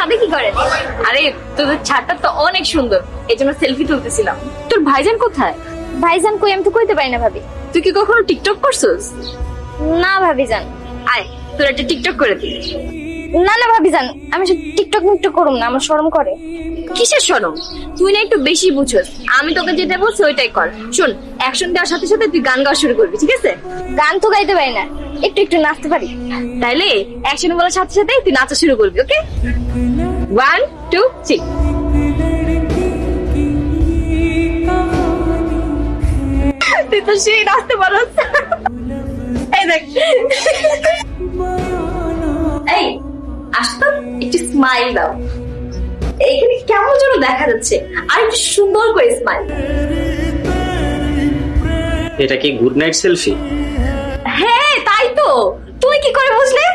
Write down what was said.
ছাদে কি করেন? আরে তোদের ছাদটা তো অনেক সুন্দর, এই জন্য সেলফি তুলতেছিলাম। তোর ভাইজান কোথায়? ভাইজান কই, আমি তো কইতে পারি না ভাবি। তুই কি কখনো টিকটক করছিস? না ভাবি জান। আয় তোর একটা টিকটক করে দিই। না না ভাবি জান, আমি সব টিকটক মিকটক করুম না, আমার শরম করে। কিসের শরম? তুই না একটু বেশি বুঝছস। আমি তোকে যেটা বলছি ওইটাই কর। শোন, অ্যাকশন দেওয়ার সাথে সাথে তুই গান গাওয়া শুরু করবি, ঠিক আছে? গান তো গাইতে পারি না, একটু একটু নাচতে পারি। তাইলে অ্যাকশন বলার সাথে সাথে তুই নাচা শুরু করবি, ওকে? 1 2 3। তুই তো সেই নাচতে পারছ। এই দেখ, এই আসতো একটু স্মাইল দাও। এইখানে কেমন যেন দেখা যাচ্ছে, আর একটু সুন্দর করে স্মাইল। এটা কি গুড নাইট সেলফি? হ্যাঁ তাই তো, তুই কি করে বুঝলে?